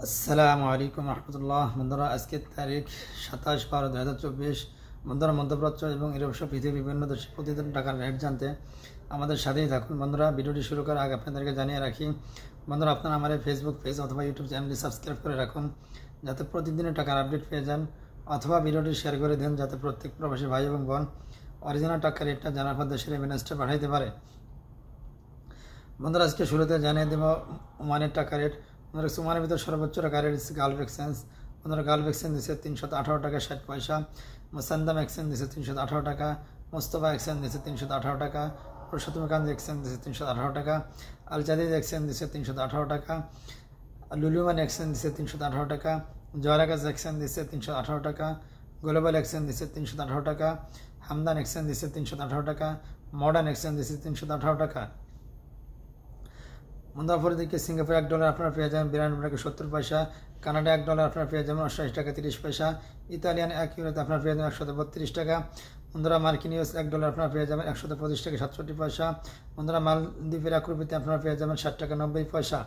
আসসালামু আলাইকুম রহমতুল্লাহ। বন্ধুরা, আজকের তারিখ 27/12/2024। বন্ধুরা, মধ্যপ্রাচ্য এবং ইউরোপ সহ পৃথিবীর বিভিন্ন দেশে প্রতিদিন টাকার রেট জানতে আমাদের সাথেই থাকুন। বন্ধুরা, ভিডিওটি শুরু করার আগে আপনাদেরকে জানিয়ে রাখি, বন্ধুরা, আপনারা আমার ফেসবুক পেজ অথবা ইউটিউব চ্যানেলটি সাবস্ক্রাইব করে রাখুন যাতে প্রতিদিনের টাকার আপডেট পেয়ে যান, অথবা ভিডিওটি শেয়ার করে দেন যাতে প্রত্যেক প্রবাসী ভাই এবং বোন অরিজিনাল টাকার রেটটা জানার পর দেশের রেমিটেন্সটা পাঠাইতে পারে। বন্ধুরা, আজকে শুরুতে জানিয়ে দেব ওমানের টাকা রেট। ওমানের ভিতরে সর্বোচ্চ টাকা রেট দিচ্ছে গালফ এক্সচেঞ্জ। বন্ধুরা, গালফ এক্সচেঞ্জ দিচ্ছে 318 টাকা 60 পয়সা। মোসান্দাম এক্সচেঞ্জ দিচ্ছে 318 টাকা। মোস্তফা এক্সচেঞ্জ দিচ্ছে 318 টাকা। পুরুষোত্তমকান্দ এক্সচেঞ্জ দিচ্ছে 318 টাকা। আল জাদিদ এক্সচেঞ্জ দিচ্ছে 318 টাকা। লুলুমান এক্সচেঞ্জ দিচ্ছে 318 টাকা। জয়রাগাজ এক্সচেঞ্জ দিচ্ছে 318 টাকা। গ্লোবাল এক্সচেঞ্জ দিচ্ছে 318 টাকা। হামদান এক্সচেঞ্জ দিচ্ছে 318 টাকা। মডার্ন এক্সচেঞ্জ দিচ্ছে 318 টাকা। বন্ধুরা, অপরদিকে সিঙ্গাপুর $1 আপনারা পেয়ে যাবেন 92 টাকা 70 পয়সা। কানাডা $1 আপনারা পেয়ে যাবেন 88 টাকা 30 পয়সা। ইতালিয়ান 1 ইউরোতে আপনারা পেয়ে যাবেন 132 টাকা। বন্ধুরা, মার্কিন ইউএস $1 আপনারা পেয়ে যাবেন 125 টাকা 67 পয়সা। বন্ধুরা, মালদ্বীপের 1 রুপিতে আপনারা পেয়ে যাবেন 60 টাকা 90 পয়সা।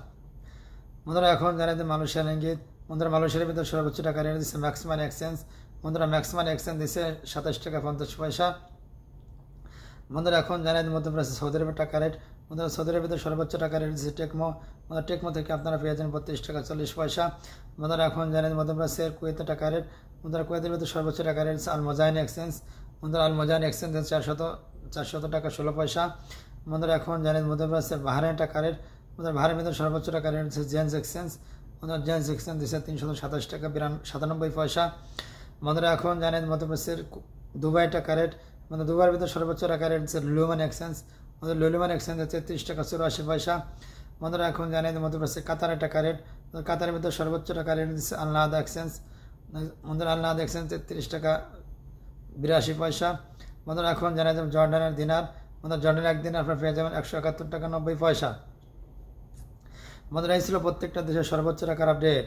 বন্ধুরা, এখন জানাই যে মালয়েশিয়ার রিঙ্গিত। বন্ধুরা, মালয়েশিয়ার ভিতরে সর্বোচ্চ টাকা রেট দিচ্ছে ম্যাক্সিমাম এক্সচেঞ্জ। বন্ধুরা, ম্যাক্সিমাম এক্সচেঞ্জ দিচ্ছে 27 টাকা 50 পয়সা। বন্ধুরা, এখন জানাই মধ্যপ্রাচ্যে সৌদি আরবের টাকা রেট। বন্ধুরা, সৌদি আরবের ভিতরে সর্বোচ্চ টাকা রেট দিচ্ছে টেকমো। বন্ধুরা, টেকমো থেকে আপনারা পেয়ে যান 32 টাকা 40 পয়সা। বন্ধুরা, এখন জানেন মধ্যপ্রাচ্যের কুয়েতের টাকা রেট। বন্ধুরা, কুয়েতের ভিতরে সর্বোচ্চ টাকা রেট দিচ্ছে আল মোজাইন এক্সচেঞ্জ। বন্ধুরা, আল মোজাইন এক্সচেঞ্জ 400 টাকা 16 পয়সা। বন্ধুরা, এখন জানেন মধ্যপ্রাচ্যের বাহারাইন টাকা রেট। বন্ধুরা, বাহারাইনের ভিতরে সর্বোচ্চ টাকা রেট দিচ্ছে জেন্স এক্সচেঞ্জ। বন্ধুরা, জেন্স এক্সচেঞ্জ দিচ্ছে 327 টাকা 97 পয়সা। বন্ধুরা, এখন জানেন মধ্যপ্রাচ্যের দুবাই টাকা রেট। মানে দুবাইয়ের ভিতরে সর্বোচ্চ টাকা রেট দিচ্ছে লুলুমান এক্সচেঞ্জ। আমাদের লুলুমান এক্সচেঞ্জ হচ্ছে 30 টাকা 84 পয়সা। বন্ধুরা, এখন জানেন মধ্যপ্রাচ্যে কাতারের টাকা রেট। কাতারের ভিতরে সর্বোচ্চ টাকা রেট দিচ্ছে আল নাহাদা এক্সচেঞ্জ। বন্ধুরা, আল নাহাদা এক্সচেঞ্জ 33 টাকা 82 পয়সা। বন্ধুরা, এখন জানেন জর্ডানের দিনার। বন্ধুরা, জর্ডানের 1 দিন আপনারা পেয়ে যাবেন 171 টাকা 90 পয়সা। বন্ধুরা, এই ছিল প্রত্যেকটা দেশের সর্বোচ্চ টাকার আপডেট।